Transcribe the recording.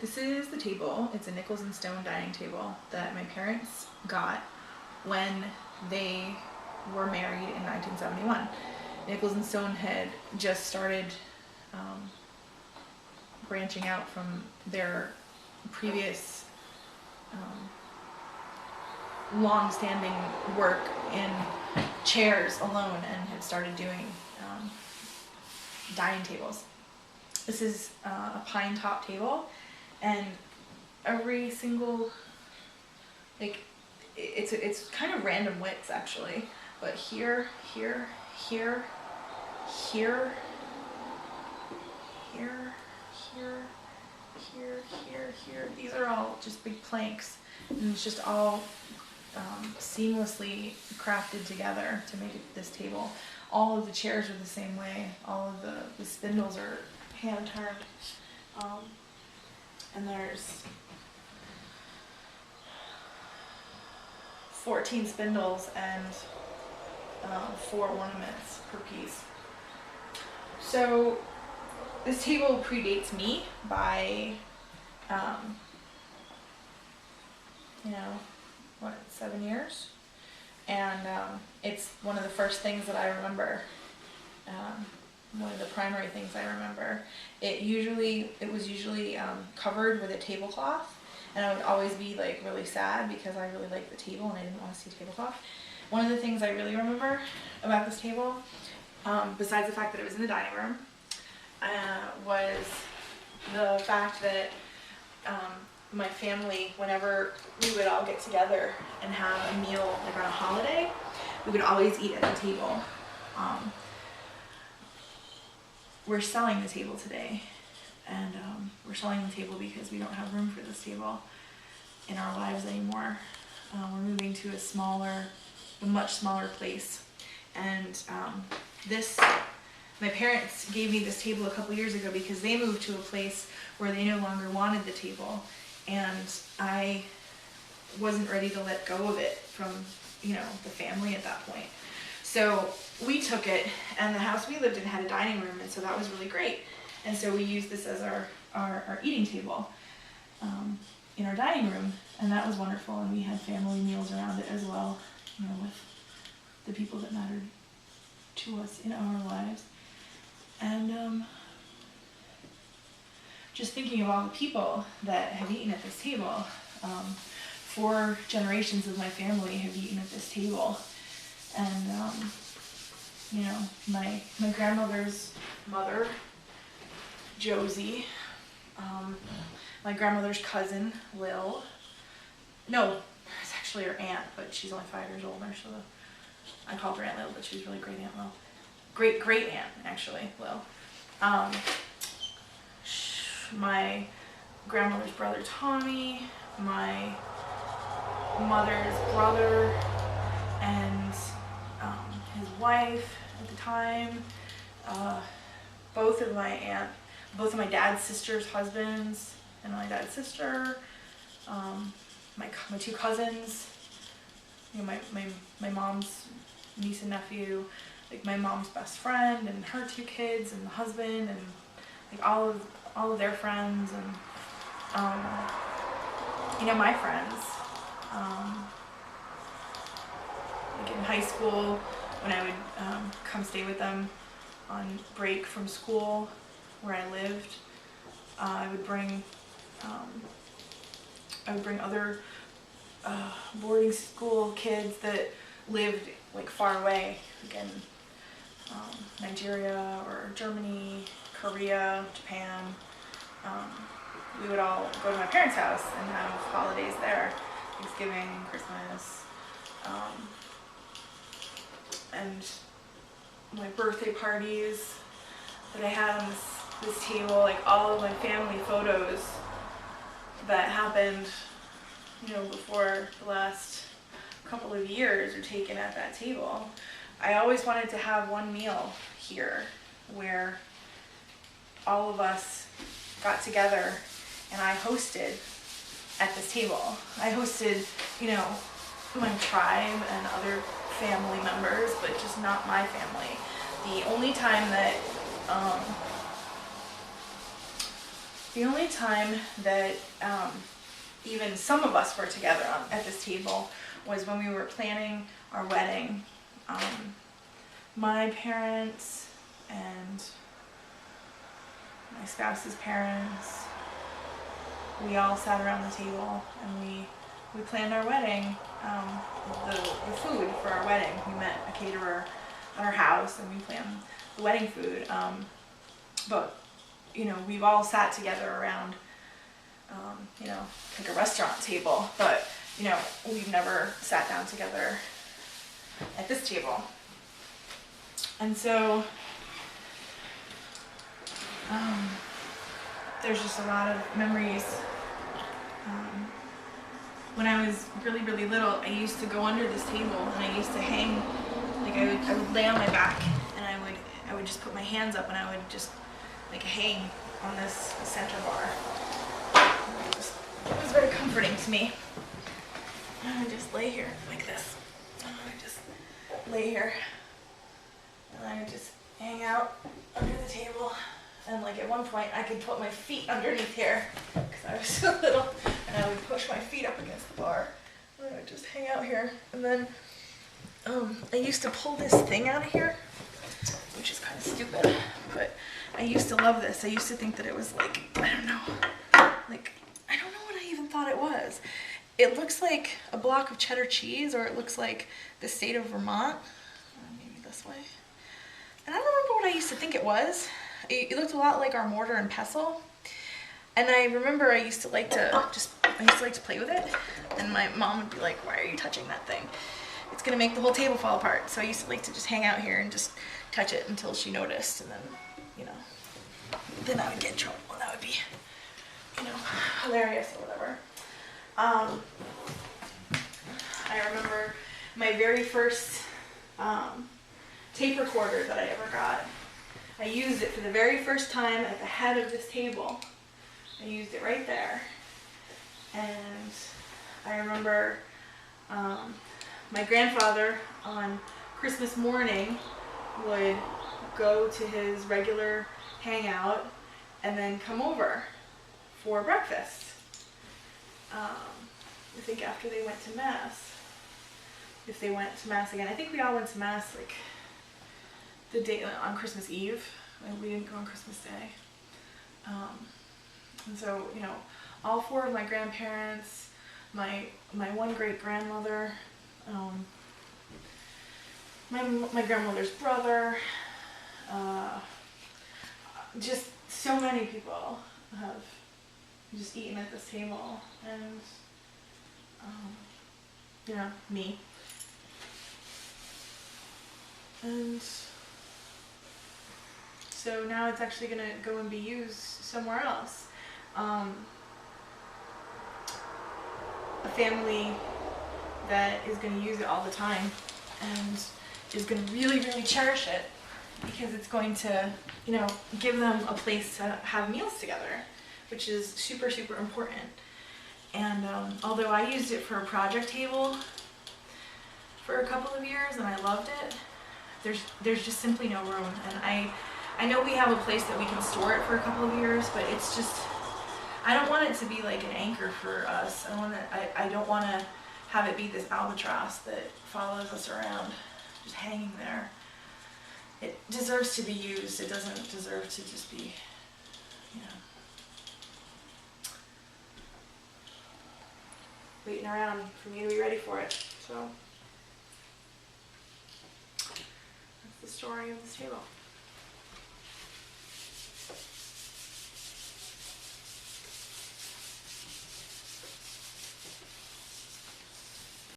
This is the table. It's a Nichols and Stone dining table that my parents got when they were married in 1971. Nichols and Stone had just started branching out from their previous long-standing work in chairs alone, and had started doing dining tables. This is a pine top table, and every single, like, it's kind of random widths actually, but here, here, here, here, here, here, here, here, here. These are all just big planks, and it's just all seamlessly crafted together to make this table. All of the chairs are the same way. All of the spindles are hand turned, and there's 14 spindles and 4 ornaments per piece. So this table predates me by, 7 years, and it's one of the first things that I remember. One of the primary things I remember. It was usually covered with a tablecloth, and I would always be like really sad because I really liked the table and I didn't want to see a tablecloth. One of the things I really remember about this table, besides the fact that it was in the dining room, was the fact that my family, whenever we would all get together and have a meal, like on a holiday, we would always eat at the table. We're selling the table today, and we're selling the table because we don't have room for this table in our lives anymore. We're moving to a much smaller place, and my parents gave me this table a couple years ago because they moved to a place where they no longer wanted the table, and I wasn't ready to let go of it from the family at that point. So we took it, and the house we lived in had a dining room, and so that was really great. And so we used this as our eating table in our dining room, and that was wonderful. And we had family meals around it as well, with the people that mattered to us in our lives. And just thinking of all the people that have eaten at this table, 4 generations of my family have eaten at this table. And my grandmother's mother, Josie, my grandmother's cousin, Lil. No, it's actually her aunt, but she's only 5 years older, so I called her Aunt Lil, but she's really great Aunt Lil. Great aunt, actually, Lil. My grandmother's brother, Tommy, my mother's brother, and his wife at the time, both of my dad's sister's husbands, and my dad's sister, my 2 cousins, my mom's niece and nephew, like my mom's best friend and her 2 kids and the husband, and like all of their friends, and my friends. Like in high school, when I would come stay with them on break from school where I lived, I would bring other boarding school kids that lived like far away, like in Nigeria or Germany, Korea, Japan. We would all go to my parents' house and have holidays there, Thanksgiving, Christmas, and my birthday parties that I had on this table, like all of my family photos that happened, before the last couple of years are taken at that table. I always wanted to have one meal here where all of us got together and I hosted at this table. I hosted, my tribe and other family members, but just not my family. The only time that The only time that even some of us were together at this table was when we were planning our wedding. My parents and my spouse's parents, we all sat around the table and we planned our wedding, the food for our wedding. We met a caterer at our house and we planned the wedding food. But, you know, we've all sat together around, you know, like a restaurant table, but, you know, we've never sat down together at this table. And so, there's just a lot of memories. When I was really, really little, I used to go under this table and I used to hang, like I would lay on my back and I would just put my hands up and I would just like hang on this center bar. It was very comforting to me. And I would just lay here like this. And I would just lay here and I would just hang out under the table. And like at one point I could put my feet underneath here because I was so little, and I would push my feet up against the bar and I would just hang out here. And then I used to pull this thing out of here, which is kind of stupid, but I used to love this. I used to think that it was like, I don't know what I even thought it was. It looks like a block of cheddar cheese, or it looks like the state of Vermont. Maybe this way. And I don't remember what I used to think it was. It looked a lot like our mortar and pestle. And I remember I used to like to play with it. And my mom would be like, "Why are you touching that thing? It's gonna make the whole table fall apart." So I used to like to just hang out here and just touch it until she noticed, and then, you know, then I would get in trouble, and that would be, you know, hilarious or whatever. I remember my very first tape recorder that I ever got. I used it for the very first time at the head of this table. I used it right there. And I remember my grandfather on Christmas morning would go to his regular hangout and then come over for breakfast. I think after they went to Mass. If they went to Mass again. I think we all went to Mass like the day on Christmas Eve. We didn't go on Christmas Day. And so, you know, all four of my grandparents, my one great grandmother, my grandmother's brother, just so many people have just eaten at this table, and you know, me. And so now it's actually going to go and be used somewhere else. A family that is going to use it all the time and is going to really, really cherish it, because it's going to, you know, give them a place to have meals together, which is super, super important. And although I used it for a project table for a couple of years and I loved it, there's just simply no room. And I know we have a place that we can store it for a couple of years, but it's just, I don't want it to be like an anchor for us. I don't want to have it be this albatross that follows us around, just hanging there. It deserves to be used. It doesn't deserve to just be, you know, waiting around for me to be ready for it. So that's the story of this table.